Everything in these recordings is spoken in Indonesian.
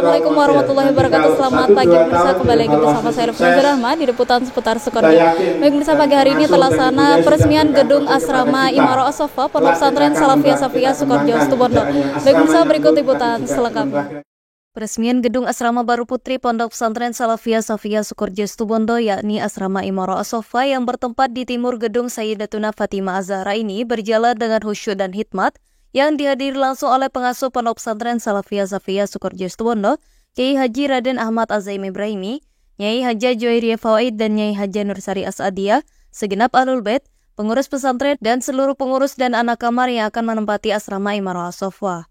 Assalamualaikum warahmatullahi wabarakatuh. Selamat pagi pemirsa, kembali lagi bersama saya Rufnazar Rahma di Liputan Seputar Sukoharjo. Baik pemirsa, pagi hari ini terlaksana peresmian gedung asrama Imaro As-Sofa Pondok Pesantren Salafiyah Safiyah Sukoharjo Situbondo. Baik pemirsa, berikut liputan selengkapnya. Peresmian gedung asrama baru putri Pondok Pesantren Salafiyah Safiyah Sukoharjo Situbondo, yakni asrama Imaro As-Sofa yang bertempat di timur gedung Sayyidatuna Fatimah Az-Zahra ini berjalan dengan khusyuk dan hikmat yang dihadiri langsung oleh pengasuh Pondok Pesantren Salafiyah Safiyah Sukoharjo Situbondo, Kiai Haji Raden Ahmad Azaim Ibrahimi, Nyai Haja Juwairiyah Fawaid dan Nyai Haja Nursari As'adiyah, segenap Ahlul Bait, pengurus pesantren dan seluruh pengurus dan anak kamar yang akan menempati asrama Imaro As-Sofa.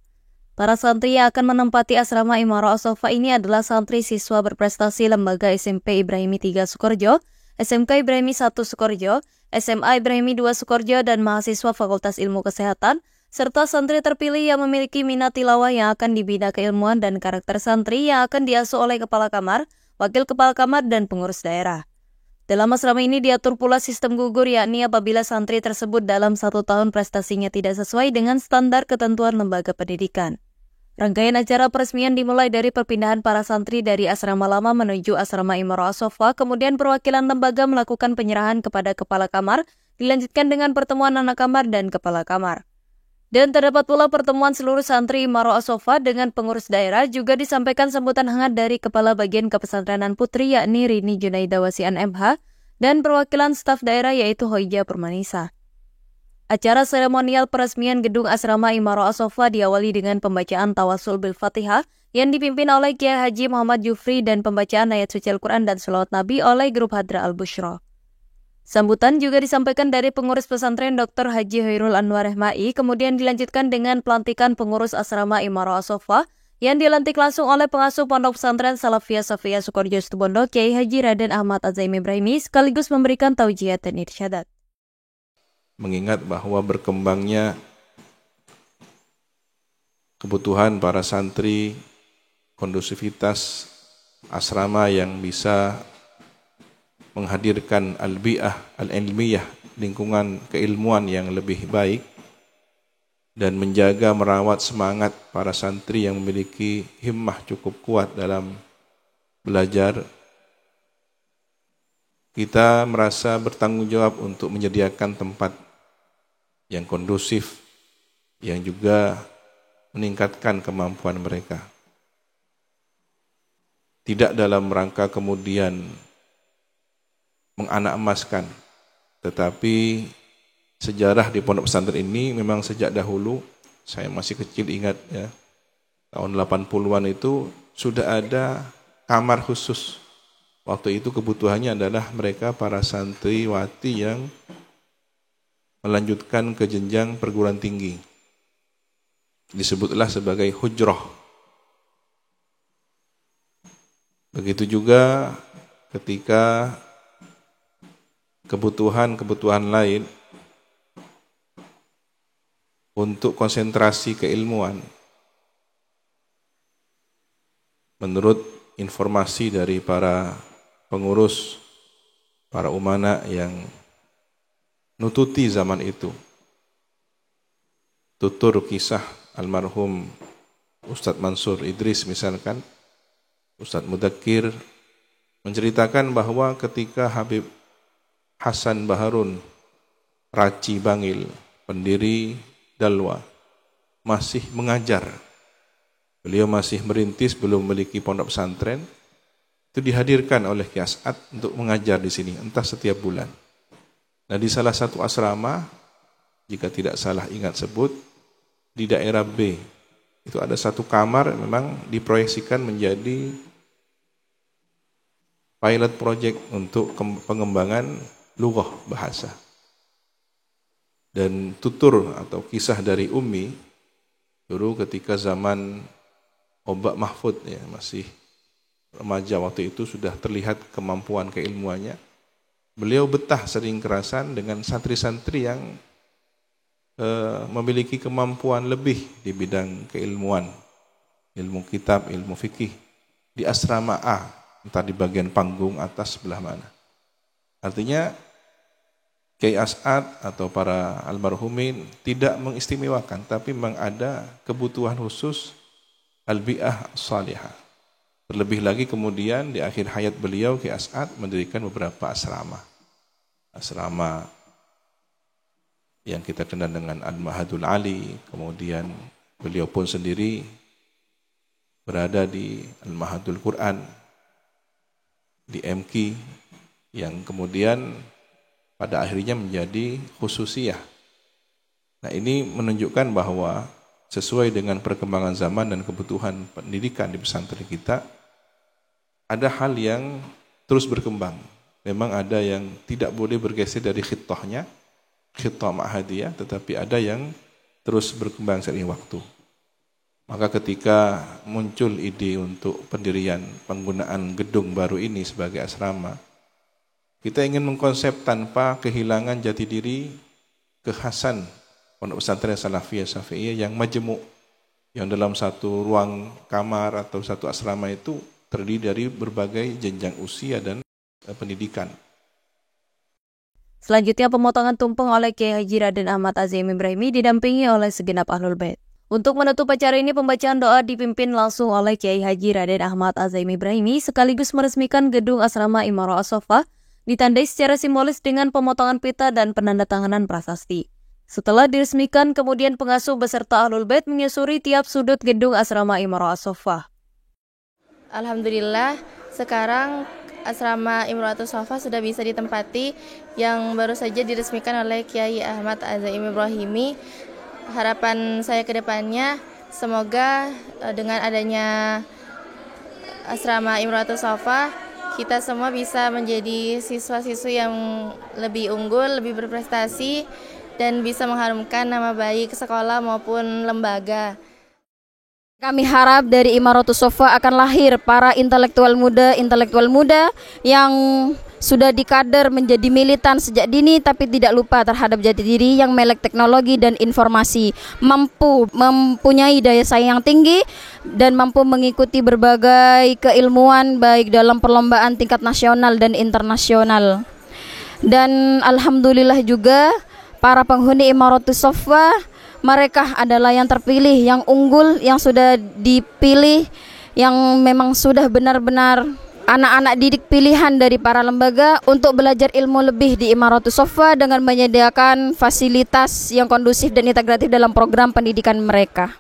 Para santri yang akan menempati asrama Imaro As-Sofa ini adalah santri siswa berprestasi Lembaga SMP Ibrahimi 3 Sukoharjo, SMK Ibrahimi 1 Sukoharjo, SMA Ibrahimi 2 Sukoharjo, dan mahasiswa Fakultas Ilmu Kesehatan, serta santri terpilih yang memiliki minat tilawah yang akan dibina keilmuan dan karakter santri yang akan diasuh oleh kepala kamar, wakil kepala kamar, dan pengurus daerah. Dalam asrama ini diatur pula sistem gugur, yakni apabila santri tersebut dalam 1 tahun prestasinya tidak sesuai dengan standar ketentuan lembaga pendidikan. Rangkaian acara peresmian dimulai dari perpindahan para santri dari asrama lama menuju asrama Imaro As-Sofa, kemudian perwakilan lembaga melakukan penyerahan kepada kepala kamar, dilanjutkan dengan pertemuan anak kamar dan kepala kamar. Dan terdapat pula pertemuan seluruh santri Imaro As-Sofa dengan pengurus daerah, juga disampaikan sambutan hangat dari Kepala Bagian Kepesantrenan Putri yakni Rini Junaida Wasian MH dan perwakilan staf daerah yaitu Hoija Permanisa. Acara seremonial peresmian gedung asrama Imaro As-Sofa diawali dengan pembacaan tawasul bil Fatihah yang dipimpin oleh Kiai Haji Muhammad Jufri dan pembacaan ayat suci Al-Quran dan sholawat Nabi oleh grup Hadra Al-Bushra. Sambutan juga disampaikan dari pengurus pesantren Dr. Haji Hoirul Anwar Hmai, kemudian dilanjutkan dengan pelantikan pengurus asrama Imaro As-Sofa yang dilantik langsung oleh pengasuh Pondok Pesantren Salafiyah Safiyah Sukoharjo Situbondo, Kiai Haji Raden Ahmad Azaim Ibrahimi, sekaligus memberikan taujiat dan irsyadat. Mengingat bahwa berkembangnya kebutuhan para santri, kondusivitas asrama yang bisa menghadirkan al-bi'ah, al-ilmiyah, lingkungan keilmuan yang lebih baik, dan menjaga merawat semangat para santri yang memiliki himmah cukup kuat dalam belajar, kita merasa bertanggung jawab untuk menyediakan tempat yang kondusif, yang juga meningkatkan kemampuan mereka. Tidak dalam rangka kemudian menganak emaskan, tetapi sejarah di pondok pesantren ini memang sejak dahulu, saya masih kecil ingat ya, tahun 80-an itu sudah ada kamar khusus. Waktu itu kebutuhannya adalah mereka para santriwati yang melanjutkan ke jenjang perguruan tinggi. Disebutlah sebagai hujrah. Begitu juga ketika kebutuhan lain untuk konsentrasi keilmuan. Menurut informasi dari para pengurus, para umana yang nututi zaman itu, tutur kisah almarhum Ustadz Mansur Idris misalkan, Ustadz Mudakir menceritakan bahwa ketika Habib Hasan Baharun Raci Bangil, pendiri Dalwa, masih mengajar. Beliau masih merintis, belum memiliki pondok pesantren. Itu dihadirkan oleh Ki As'ad untuk mengajar di sini, entah setiap bulan. Nah, di salah satu asrama, jika tidak salah ingat sebut, di daerah B, itu ada satu kamar memang diproyeksikan menjadi pilot project untuk pengembangan lughah bahasa. Dan tutur atau kisah dari Ummi dulu ketika zaman Obak Mahfud ya, masih remaja waktu itu, sudah terlihat kemampuan keilmuannya. Beliau betah sering kerasan dengan santri-santri yang memiliki kemampuan lebih di bidang keilmuan, ilmu kitab, ilmu fikih di asrama A, entah di bagian panggung atas sebelah mana. Artinya Kiai As'ad atau para almarhumin tidak mengistimewakan, tapi memang ada kebutuhan khusus al-bi'ah salihah, Terlebih lagi kemudian di akhir hayat beliau Ki As'ad mendirikan beberapa asrama. Asrama yang kita kenal dengan Al-Mahadul Ali, kemudian beliau pun sendiri berada di Al-Mahadul Quran, di MQ, yang kemudian pada akhirnya menjadi khususiyah. Nah, ini menunjukkan bahwa sesuai dengan perkembangan zaman dan kebutuhan pendidikan di pesantren kita, ada hal yang terus berkembang. Memang ada yang tidak boleh bergeser dari khittahnya, khittah ma'hadiyah, tetapi ada yang terus berkembang seiring waktu. Maka ketika muncul ide untuk pendirian penggunaan gedung baru ini sebagai asrama, kita ingin mengkonsep tanpa kehilangan jati diri, kekhasan Pondok Pesantren Salafiyah Syafi'iyah yang majmu', yang dalam satu ruang kamar atau satu asrama itu terdiri dari berbagai jenjang usia dan pendidikan. Selanjutnya pemotongan tumpeng oleh Kiai Haji Raden Ahmad Azaim Ibrahimi didampingi oleh segenap Ahlul Bait. Untuk menutup acara ini, pembacaan doa dipimpin langsung oleh Kiai Haji Raden Ahmad Azaim Ibrahimi sekaligus meresmikan gedung asrama Imarah As-Saffah ditandai secara simbolis dengan pemotongan pita dan penandatanganan prasasti. Setelah diresmikan, kemudian pengasuh beserta Ahlul Bait menyusuri tiap sudut gedung asrama Imarah As-Saffah. Alhamdulillah, sekarang asrama Imro'atus Shaffah sudah bisa ditempati yang baru saja diresmikan oleh Kiai Ahmad Azaim Ibrahimi. Harapan saya ke depannya, semoga dengan adanya asrama Imro'atus Shaffah, kita semua bisa menjadi siswa-siswi yang lebih unggul, lebih berprestasi, dan bisa mengharumkan nama baik sekolah maupun lembaga. Kami harap dari Imaratus Shaffah akan lahir para intelektual muda yang sudah dikader menjadi militan sejak dini tapi tidak lupa terhadap jati diri, yang melek teknologi dan informasi, mempunyai daya saing yang tinggi dan mampu mengikuti berbagai keilmuan baik dalam perlombaan tingkat nasional dan internasional. Dan alhamdulillah juga para penghuni Imaratus Shaffah, mereka adalah yang terpilih, yang unggul, yang sudah dipilih, yang memang sudah benar-benar anak-anak didik pilihan dari para lembaga untuk belajar ilmu lebih di Imaratus Shaffah dengan menyediakan fasilitas yang kondusif dan integratif dalam program pendidikan mereka.